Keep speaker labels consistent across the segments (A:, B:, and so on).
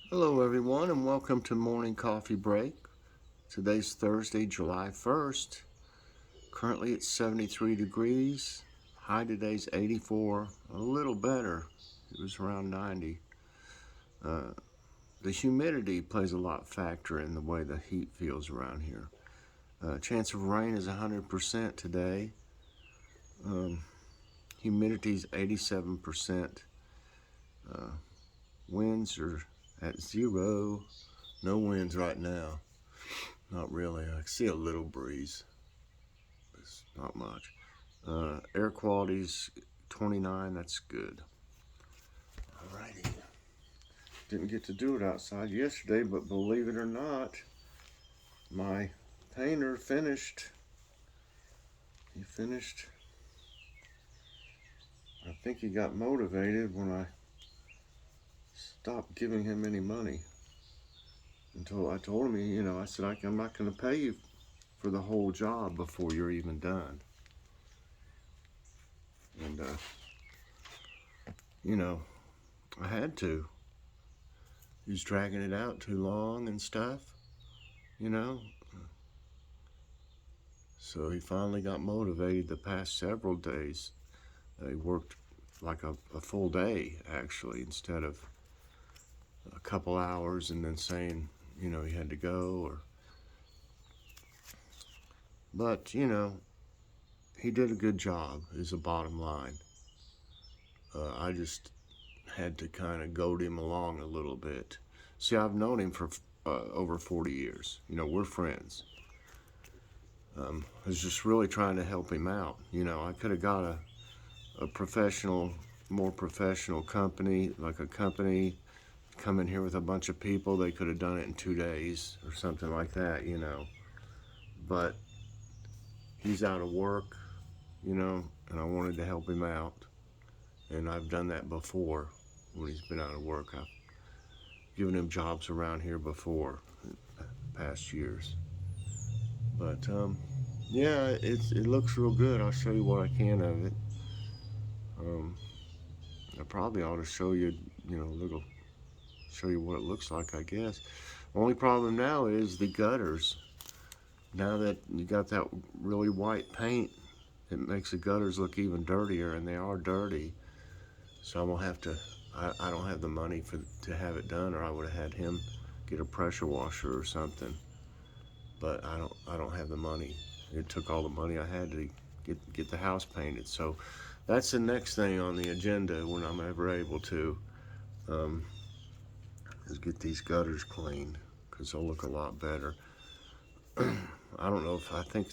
A: Hello everyone and welcome to Morning Coffee Break. Today's Thursday, July 1st. Currently it's 73 degrees. High today's 84, a little better. It was around 90. The humidity plays a lot factor in the way the heat feels around here. Chance of rain is 100% today. Humidity's 87%. Winds are at 0. No winds right now. Not really. I see a little breeze. It's not much. Air quality's 29. That's good. Alrighty. Didn't get to do it outside yesterday, but believe it or not, my painter finished. He finished. I think he got motivated when I stopped giving him any money. Until I told him, I said, I'm not going to pay you for the whole job before you're even done. And, I had to. He was dragging it out too long and stuff, So he finally got motivated the past several days. He worked like a full day, actually, instead of a couple hours and then saying, he had to go. But, he did a good job, is the bottom line. I just had to kind of goad him along a little bit. See, I've known him for over 40 years. We're friends. I was just really trying to help him out. I could have got a professional, more professional company, like a company come in here with a bunch of people. They could have done it in 2 days or something like that, But he's out of work, and I wanted to help him out. And I've done that before when he's been out of work. I've given him jobs around here before, past years. But yeah, it looks real good. I'll show you what I can of it. I probably ought to show you, show you what it looks like, I guess. Only problem now is the gutters. Now that you got that really white paint, it makes the gutters look even dirtier, and they are dirty. So I'm gonna have to. I don't have the money to have it done, or I would have had him get a pressure washer or something. But I don't have the money. It took all the money I had to get the house painted. So that's the next thing on the agenda when I'm ever able to, is get these gutters cleaned, because they'll look a lot better. I don't know if I think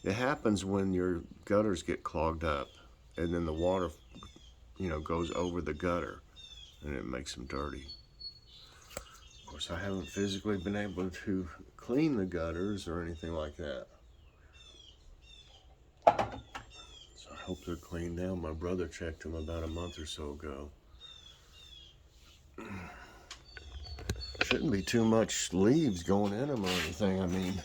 A: it happens when your gutters get clogged up, and then the water, goes over the gutter, and it makes them dirty. Of course, I haven't physically been able to clean the gutters or anything like that. So I hope they're clean now. My brother checked them about a month or so ago. Shouldn't be too much leaves going in them or anything. I mean,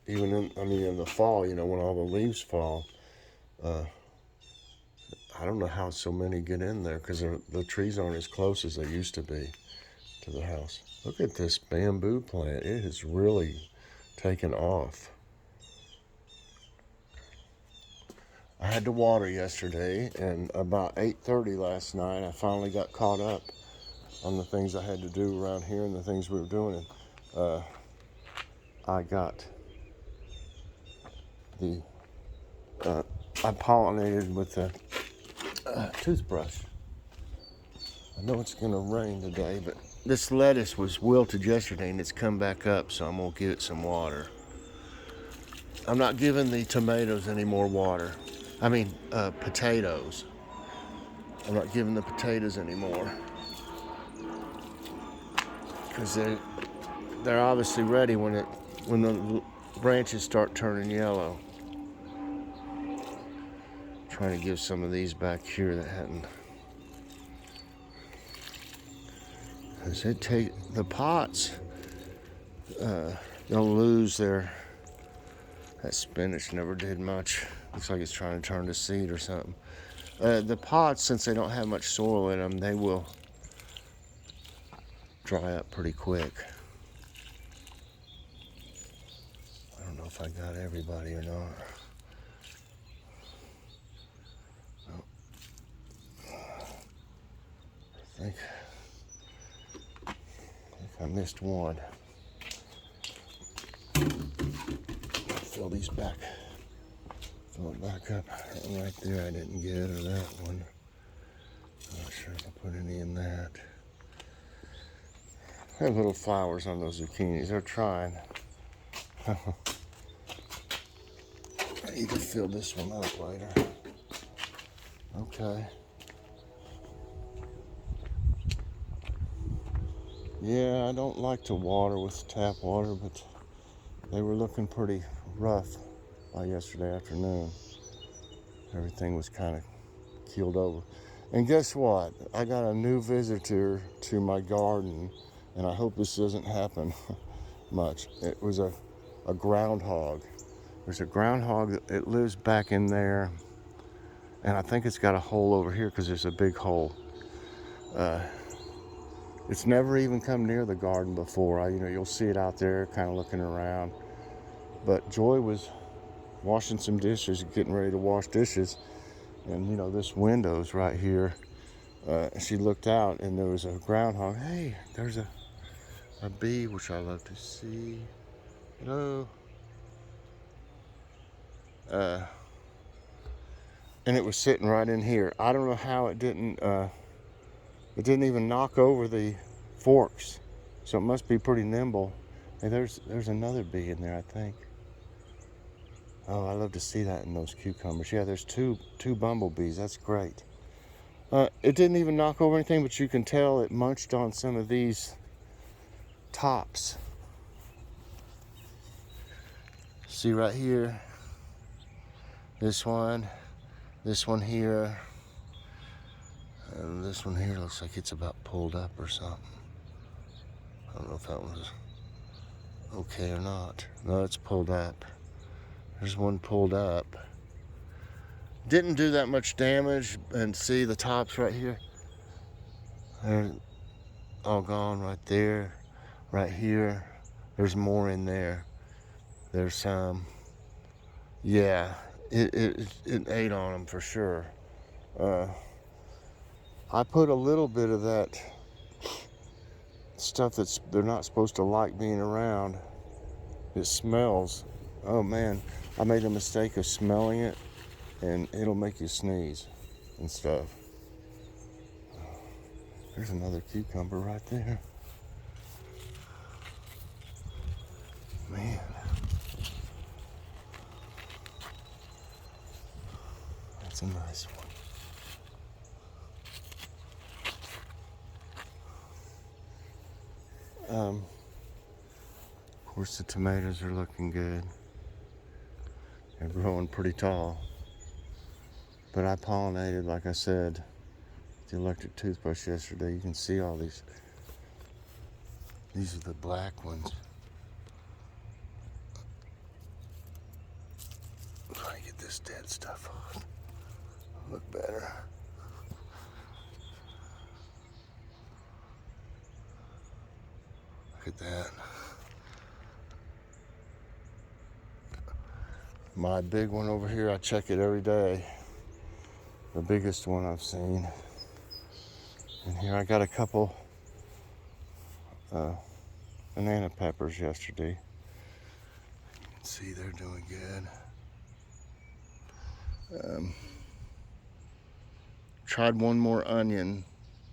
A: even in the fall, when all the leaves fall, I don't know how so many get in there, because the trees aren't as close as they used to be to the house. Look at this bamboo plant. It has really taken off. I had to water yesterday, and about 8:30 last night, I finally got caught up on the things I had to do around here and the things we were doing. And I got I pollinated with the toothbrush. I know it's gonna rain today, but this lettuce was wilted yesterday and it's come back up, so I'm gonna give it some water. I'm not giving the tomatoes any more water. Potatoes. I'm not giving the potatoes anymore, because they're obviously ready when the branches start turning yellow. Trying to give some of these back here that hadn't. As they take the pots, they'll lose their. That spinach never did much. Looks like it's trying to turn to seed or something. The pots, since they don't have much soil in them, they will dry up pretty quick. I don't know if I got everybody or not. I think I missed one. Fill these back. Fill it back up. Right there I didn't get, or that one. Not sure if I put any in that. I have little flowers on those zucchinis. They're trying. I need to fill this one up later. Okay. Yeah, I don't like to water with tap water, but they were looking pretty rough by yesterday afternoon. Everything was kind of keeled over. And guess what? I got a new visitor to my garden, and I hope this doesn't happen much. It was a groundhog. There's a groundhog that lives back in there, and I think it's got a hole over here because there's a big hole. It's never even come near the garden before. You'll see it out there kind of looking around. But Joy was washing some dishes, getting ready to wash dishes, and this window's right here. She looked out and there was a groundhog. Hey, there's a bee, which I love to see. Hello. And it was sitting right in here. I don't know how it didn't even knock over the forks, so it must be pretty nimble. Hey, there's another bee in there, I think. Oh, I love to see that in those cucumbers. Yeah, there's two bumblebees. That's great. It didn't even knock over anything, but you can tell it munched on some of these tops. See right here, this one here, and this one here looks like it's about pulled up or something. I don't know if that one was okay or not. No, it's pulled up. There's one pulled up. Didn't do that much damage, and see the tops right here? They're all gone right there, right here. There's more in there. There's some. Yeah, it ate on them for sure. I put a little bit of that stuff they're not supposed to like being around. It smells. Oh man, I made a mistake of smelling it, and it'll make you sneeze and stuff. There's another cucumber right there. Man. That's a nice one. Of course, the tomatoes are looking good. They're growing pretty tall. But I pollinated, like I said, the electric toothbrush yesterday. You can see all these. These are the black ones. Try to get this dead stuff off. Look better. Look at that. My big one over here, I check it every day. The biggest one I've seen. And here I got a couple banana peppers yesterday. You can see they're doing good. Tried one more onion.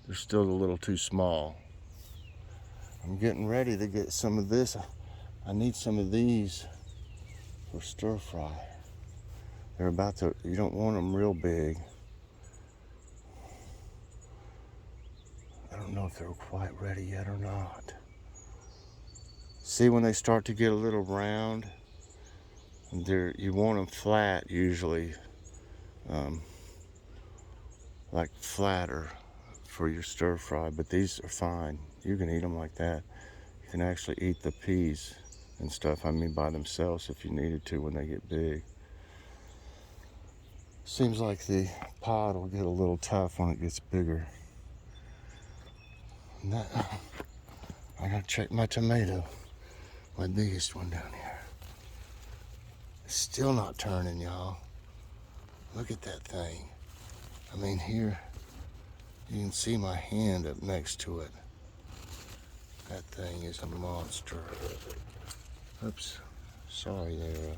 A: They're still a little too small. I'm getting ready to get some of this. I need some of these for stir fry. They're about to, you don't want them real big. I don't know if they're quite ready yet or not. See, when they start to get a little round, you want them flat usually, like flatter for your stir fry, but these are fine. You can eat them like that. You can actually eat the peas and stuff, by themselves if you needed to when they get big. Seems like the pod will get a little tough when it gets bigger. I gotta check my tomato, my biggest one down here. It's still not turning, y'all. Look at that thing. I mean, here, you can see my hand up next to it. That thing is a monster. Oops, sorry there.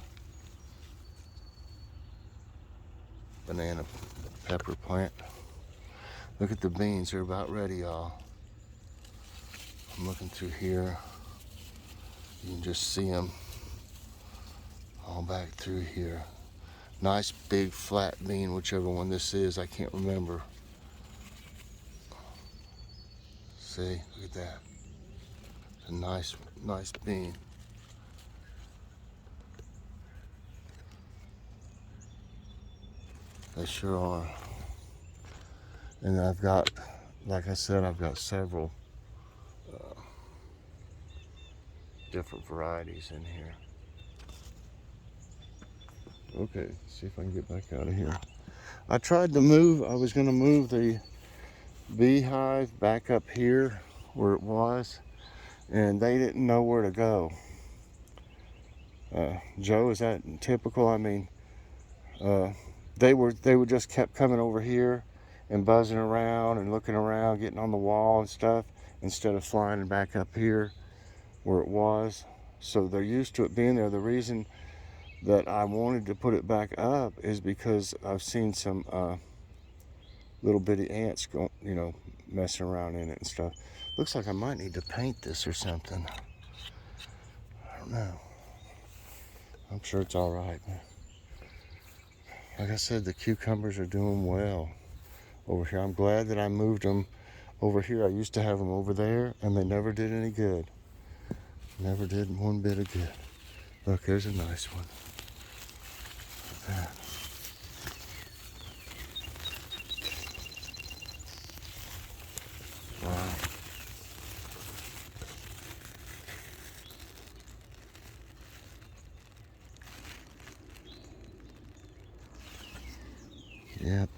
A: Banana pepper plant. Look at the beans, they're about ready, y'all. I'm looking through here. You can just see them all back through here. Nice big flat bean, whichever one this is, I can't remember. See, look at that. A nice bean. They sure are. And I've got, like I said, I've got several different varieties in here. Okay, see if I can get back out of here. I tried to move, I was gonna move the beehive back up here where it was, and they didn't know where to go. Joe, is that typical? I mean, they would just kept coming over here and buzzing around and looking around, getting on the wall and stuff, instead of flying back up here where it was. So they're used to it being there. The reason that I wanted to put it back up is because I've seen some little bitty ants go, messing around in it and stuff. Looks like I might need to paint this or something. I don't know. I'm sure it's all right. Like I said, the cucumbers are doing well over here. I'm glad that I moved them over here. I used to have them over there, and they never did any good. Never did one bit of good. Look, there's a nice one. Look at that. Wow. Yep.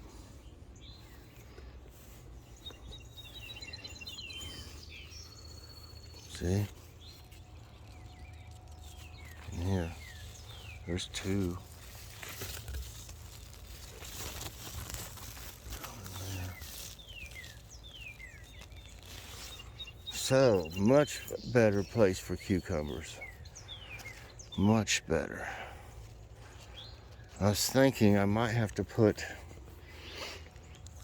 A: See? And here, there's two. So, much better place for cucumbers. Much better. I was thinking I might have to put,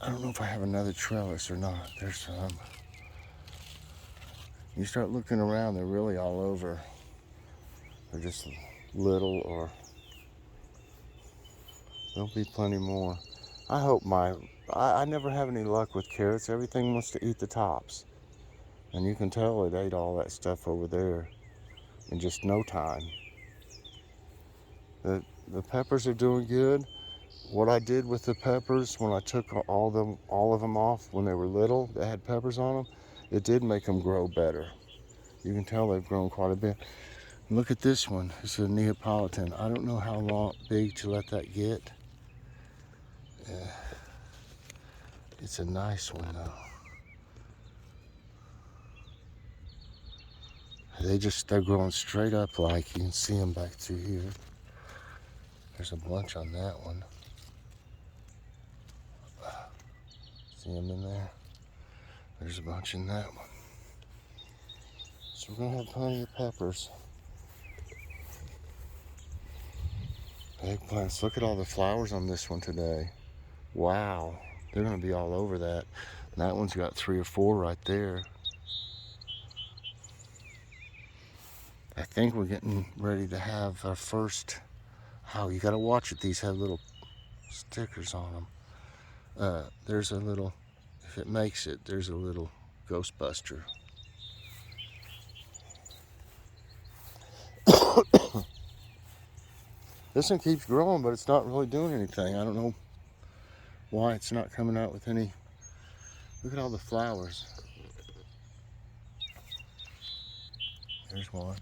A: I don't know if I have another trellis or not. There's some. You start looking around, they're really all over. They're just little, or there'll be plenty more. I hope I never have any luck with carrots. Everything wants to eat the tops. And you can tell it ate all that stuff over there in just no time. The peppers are doing good. What I did with the peppers when I took all of them off when they were little that had peppers on them, it did make them grow better. You can tell they've grown quite a bit. Look at this one. It's a Neapolitan. I don't know how big to let that get. It's a nice one though. They're growing straight up, like you can see them back through here. There's a bunch on that one. See them in there? There's a bunch in that one. So we're gonna have plenty of peppers. Eggplants. Look at all the flowers on this one today. Wow. They're gonna be all over that. And that one's got 3 or 4 right there. I think we're getting ready to have our first. Oh, you gotta watch it. These have little stickers on them. There's a little, if it makes it, there's a little Ghostbuster. This one keeps growing, but it's not really doing anything. I don't know why it's not coming out with any. Look at all the flowers. There's one.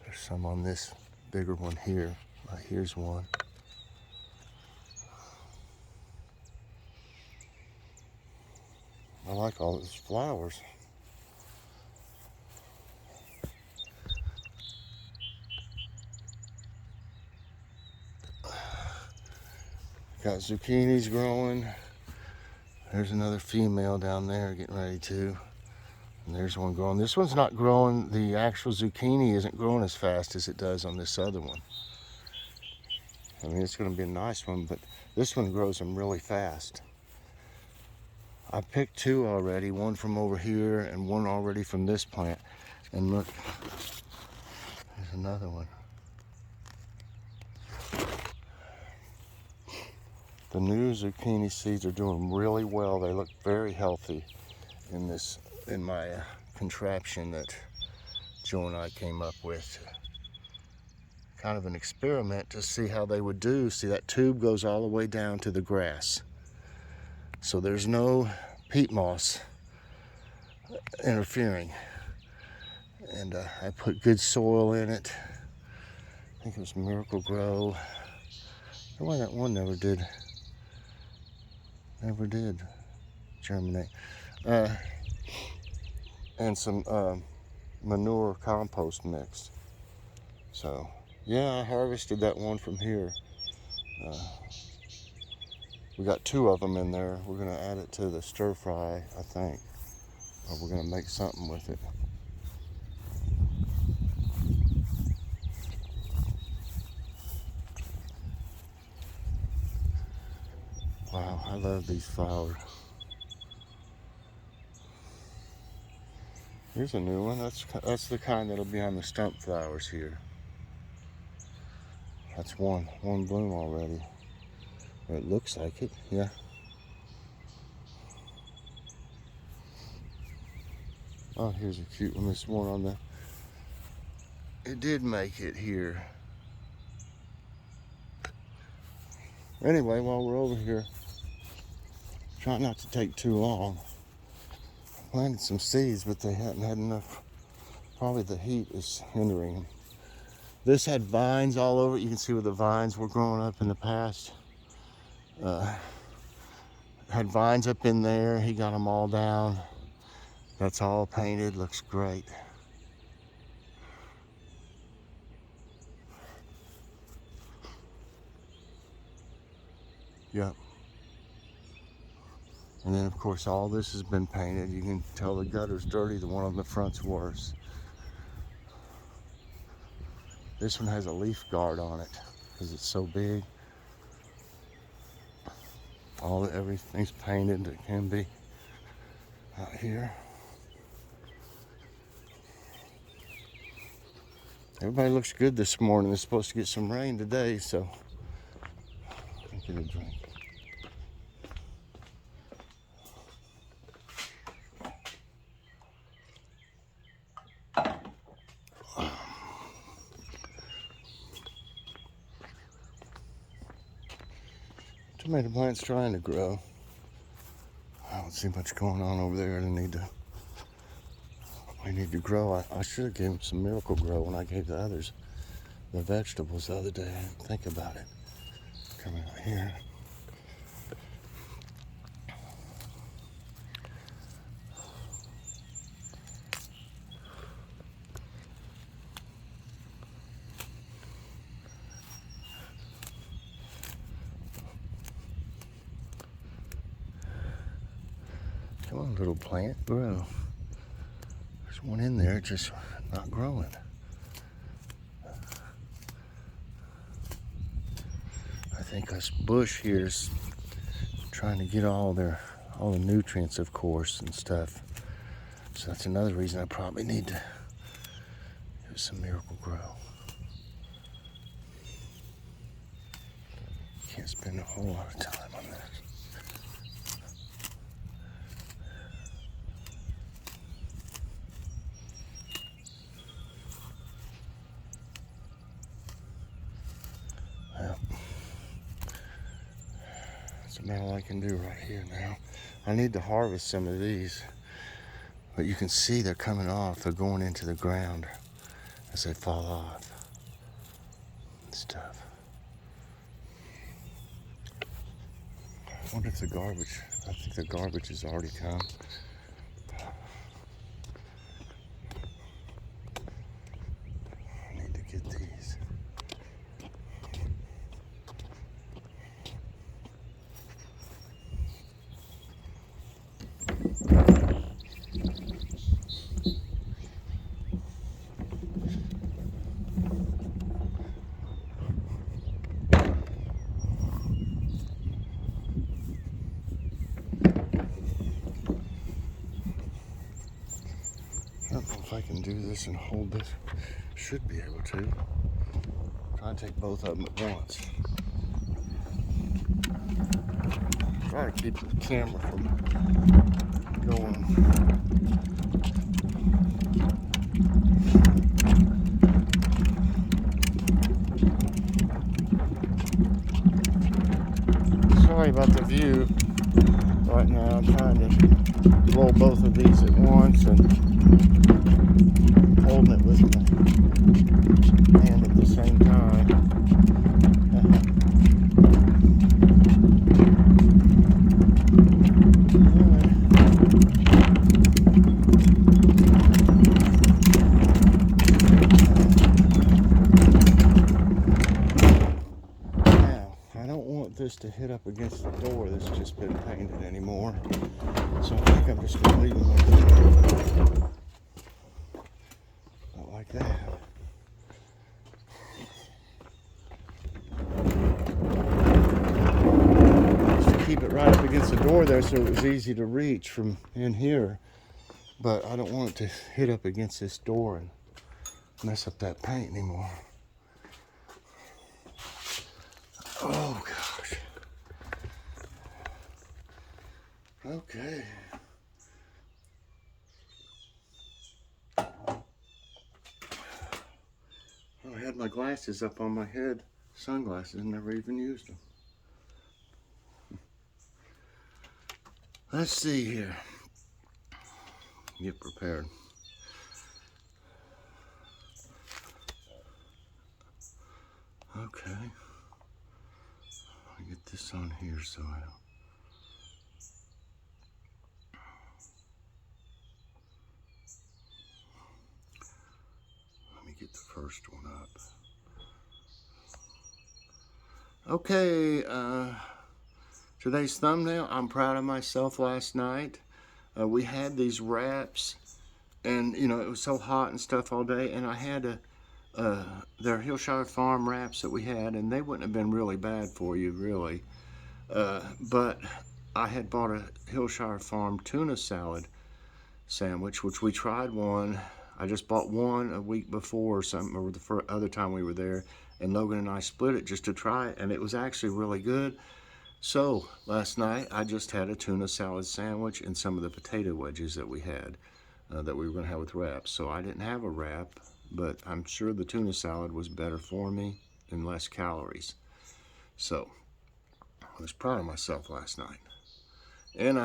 A: There's some on this bigger one here. Right here's one. I like all these flowers. Got zucchinis growing. There's another female down there getting ready to. And there's one growing. This one's not growing. The actual zucchini isn't growing as fast as it does on this other one. I mean, it's going to be a nice one, but this one grows them really fast. I picked two already, one from over here and one already from this plant. And look, there's another one. The new zucchini seeds are doing really well. They look very healthy in my contraption that Joe and I came up with. Kind of an experiment to see how they would do. See, that tube goes all the way down to the grass. So there's no peat moss interfering. And I put good soil in it. I think it was Miracle Grow. Why that one never did germinate. And some manure compost mix. So yeah, I harvested that one from here. We got two of them in there. We're gonna add it to the stir fry, I think, or we're gonna make something with it. Wow, I love these flowers. Here's a new one. That's the kind that'll be on the stump flowers here. That's one bloom already. Or it looks like it, yeah. Oh, here's a cute one. This one on the. It did make it here. Anyway, while we're over here, try not to take too long. I planted some seeds, but they hadn't had enough. Probably the heat is hindering them. This had vines all over it. You can see where the vines were growing up in the past. Had vines up in there. He got them all down. That's all painted. Looks great. Yep. And then, of course, all this has been painted. You can tell the gutter's dirty. The one on the front's worse. This one has a leaf guard on it because it's so big. Everything's painted that can be out here. Everybody looks good this morning. It's supposed to get some rain today, so I'll get a drink. Tomato plant's trying to grow. I don't see much going on over there. They need to grow. I should have given some Miracle Grow when I gave the others the vegetables the other day. I didn't think about it. Coming out here. Come on, little plant, grow. There's one in there, just not growing. I think us bush here is trying to get all the nutrients, of course, and stuff. So that's another reason I probably need to do some Miracle Grow. Can't spend a whole lot of time on this. That's about all I can do right here now. I need to harvest some of these, but you can see they're coming off. They're going into the ground as they fall off and stuff. I wonder if the garbage, I think the garbage has already come. I need to get these. I don't know if I can do this and hold this. Should be able to. Try to take both of them at once. Try to keep the camera from going. Sorry about the view right now. I'm trying to roll both of these at once and holding it with my hand at the same time. Now, I don't want this to hit up against the door that's just been painted anymore. So I think I'm just going to leave it like that. Not like that. Keep it right up against the door there so it was easy to reach from in here, but I don't want it to hit up against this door and mess up that paint anymore. Oh gosh. Okay. I had my glasses up on my head, sunglasses, and never even used them. Let's see here. Get prepared. Okay. I'll get this on here so I don't. Let me get the first one up. Okay, today's thumbnail, I'm proud of myself last night. We had these wraps, and you know, it was so hot and stuff all day, and I had their Hillshire Farm wraps that we had, and they wouldn't have been really bad for you, really. But I had bought a Hillshire Farm tuna salad sandwich, which we tried one. I just bought one a week before or something, or the other time we were there, and Logan and I split it just to try it, and it was actually really good. So last night I just had a tuna salad sandwich and some of the potato wedges that we had that we were going to have with wraps. So I didn't have a wrap, but I'm sure the tuna salad was better for me and less calories. So I was proud of myself last night. And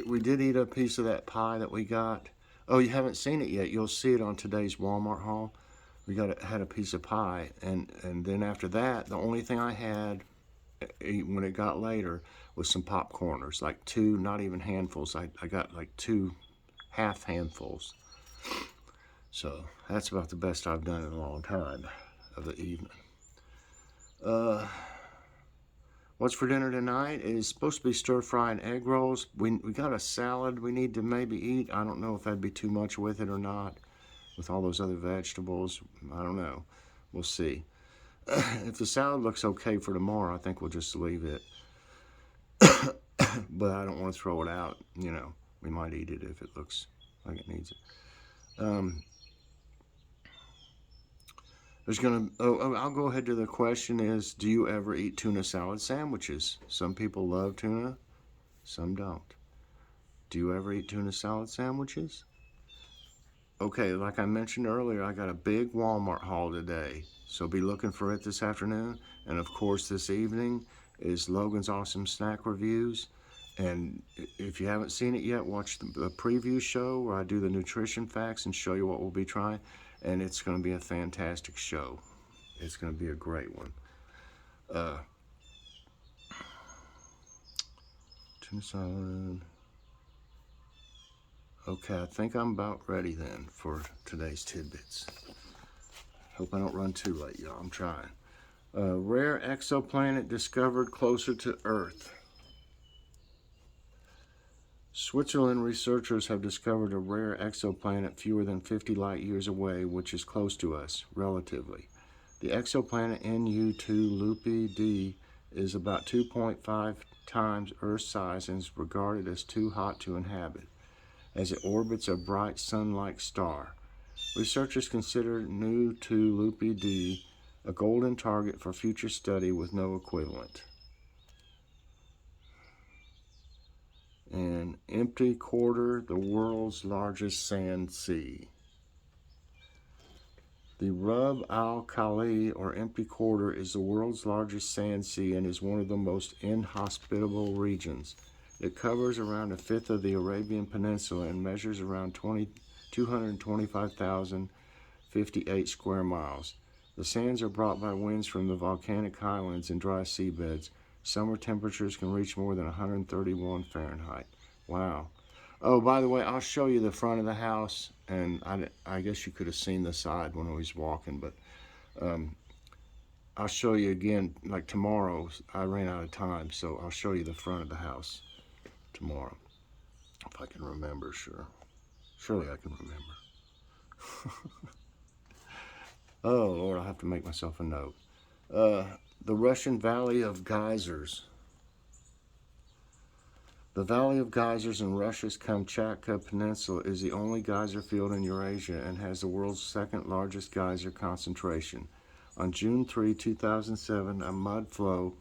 A: we did eat a piece of that pie that we got. Oh, you haven't seen it yet. You'll see it on today's Walmart haul. We had a piece of pie, and then after that, the only thing I had when it got later was some popcorners, like two, not even handfuls. I got like 2 half handfuls. So that's about the best I've done in a long time of the evening. What's for dinner tonight is supposed to be stir-fried egg rolls. We got a salad we need to maybe eat. I don't know if that'd be too much with it or not, with all those other vegetables. I don't know. We'll see. If the salad looks okay for tomorrow, I think we'll just leave it. But I don't want to throw it out. You know, we might eat it if it looks like it needs it. I'll go ahead to the question is, do you ever eat tuna salad sandwiches? Some people love tuna, some don't. Do you ever eat tuna salad sandwiches? Okay, like I mentioned earlier, I got a big Walmart haul today, so be looking for it this afternoon. And of course, this evening is Logan's Awesome Snack Reviews. And if you haven't seen it yet, watch the preview show where I do the nutrition facts and show you what we'll be trying. And it's going to be a fantastic show. It's going to be a great one. Tuna salad. Okay, I think I'm about ready then for today's tidbits. Hope I don't run too late, y'all. I'm trying. Rare exoplanet discovered closer to Earth. Switzerland researchers have discovered a rare exoplanet fewer than 50 light years away, which is close to us, relatively. The exoplanet NU2 Lupi d is about 2.5 times Earth's size and is regarded as too hot to inhabit, as it orbits a bright sun-like star. Researchers consider NU2 Lupi d a golden target for future study with no equivalent. And empty quarter, the world's largest sand sea. The Rub al Khali, or empty quarter, is the world's largest sand sea and is one of the most inhospitable regions. It covers around a fifth of the Arabian Peninsula and measures around 225,058 square miles. The sands are brought by winds from the volcanic highlands and dry seabeds. Summer temperatures can reach more than 131 Fahrenheit. Wow. Oh, by the way, I'll show you the front of the house, and I guess you could have seen the side when I was walking, but I'll show you again, like tomorrow. I ran out of time, so I'll show you the front of the house tomorrow. If I can remember, sure. Surely I can remember. Oh, Lord, I'll have to make myself a note. The Russian Valley of Geysers. The Valley of Geysers in Russia's Kamchatka Peninsula is the only geyser field in Eurasia and has the world's second largest geyser concentration. On June 3, 2007, a mud flow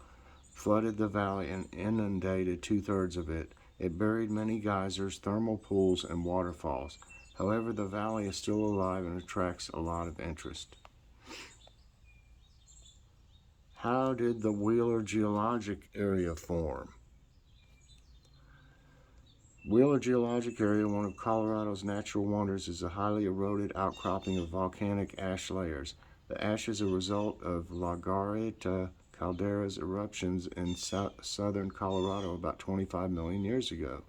A: flooded the valley and inundated two-thirds of it. It buried many geysers, thermal pools, and waterfalls. However, the valley is still alive and attracts a lot of interest. How did the Wheeler Geologic Area form? Wheeler Geologic Area, one of Colorado's natural wonders, is a highly eroded outcropping of volcanic ash layers. The ash is a result of La Garita Caldera's eruptions in southern Colorado about 25 million years ago.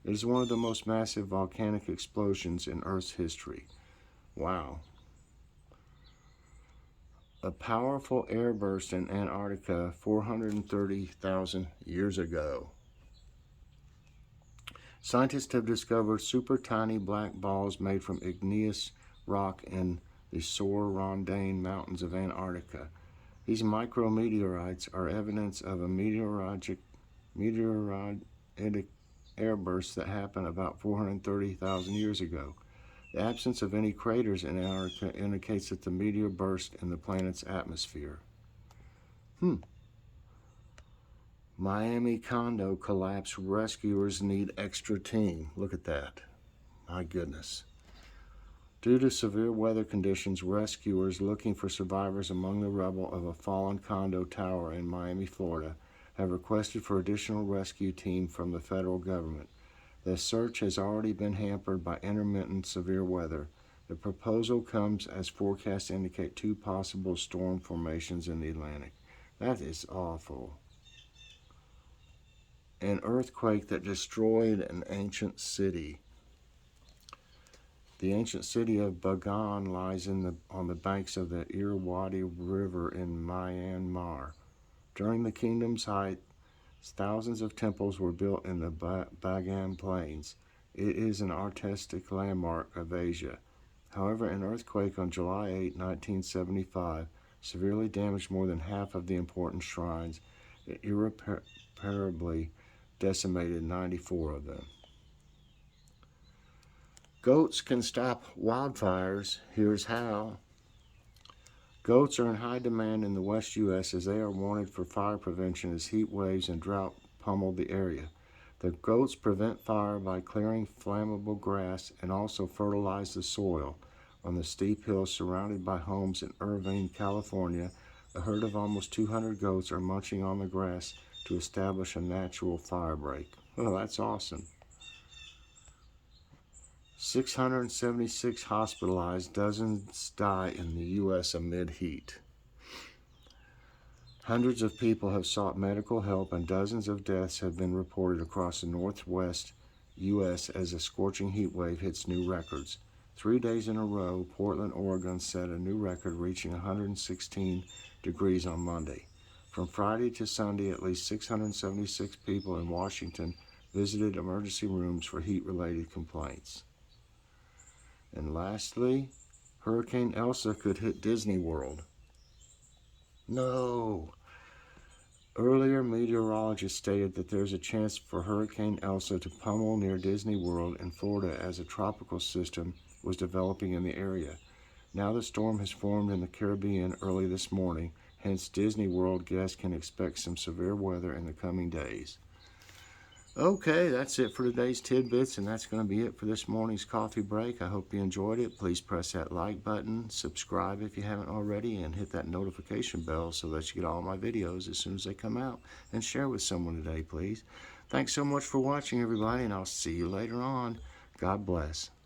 A: It is one of the most massive volcanic explosions in Earth's history. Wow. A powerful airburst in Antarctica 430,000 years ago. Scientists have discovered super tiny black balls made from igneous rock in the Soar-Rondane Mountains of Antarctica. These micrometeorites are evidence of a meteoritic airburst that happened about 430,000 years ago. The absence of any craters in Antarctica indicates that the meteor burst in the planet's atmosphere. Miami condo collapse. Rescuers need extra team. Look at that. My goodness. Due to severe weather conditions, rescuers looking for survivors among the rubble of a fallen condo tower in Miami, Florida, have requested for additional rescue team from the federal government. The search has already been hampered by intermittent severe weather. The proposal comes as forecasts indicate 2 possible storm formations in the Atlantic. That is awful. An earthquake that destroyed an ancient city. The ancient city of Bagan lies on the banks of the Irrawaddy River in Myanmar. During the kingdom's height, thousands of temples were built in the Bagan Plains. It is an artistic landmark of Asia. However, an earthquake on July 8, 1975, severely damaged more than half of the important shrines. It irreparably decimated 94 of them. Goats can stop wildfires. Here's how. Goats are in high demand in the West U.S. as they are wanted for fire prevention as heat waves and drought pummel the area. The goats prevent fire by clearing flammable grass and also fertilize the soil. On the steep hills surrounded by homes in Irvine, California, a herd of almost 200 goats are munching on the grass to establish a natural fire break. Oh, that's awesome. 676 hospitalized, dozens die in the U.S. amid heat. Hundreds of people have sought medical help and dozens of deaths have been reported across the northwest U.S. as a scorching heat wave hits new records. 3 days in a row, Portland, Oregon set a new record, reaching 116 degrees on Monday. From Friday to Sunday, at least 676 people in Washington visited emergency rooms for heat-related complaints. And lastly, Hurricane Elsa could hit Disney World. No! Earlier, meteorologists stated that there's a chance for Hurricane Elsa to pummel near Disney World in Florida as a tropical system was developing in the area. Now the storm has formed in the Caribbean early this morning, hence Disney World guests can expect some severe weather in the coming days. Okay, that's it for today's Tidbits, and that's going to be it for this morning's coffee break. I hope you enjoyed it. Please press that like button, subscribe if you haven't already, and hit that notification bell so that you get all my videos as soon as they come out. And share with someone today, please. Thanks so much for watching, everybody, and I'll see you later on. God bless.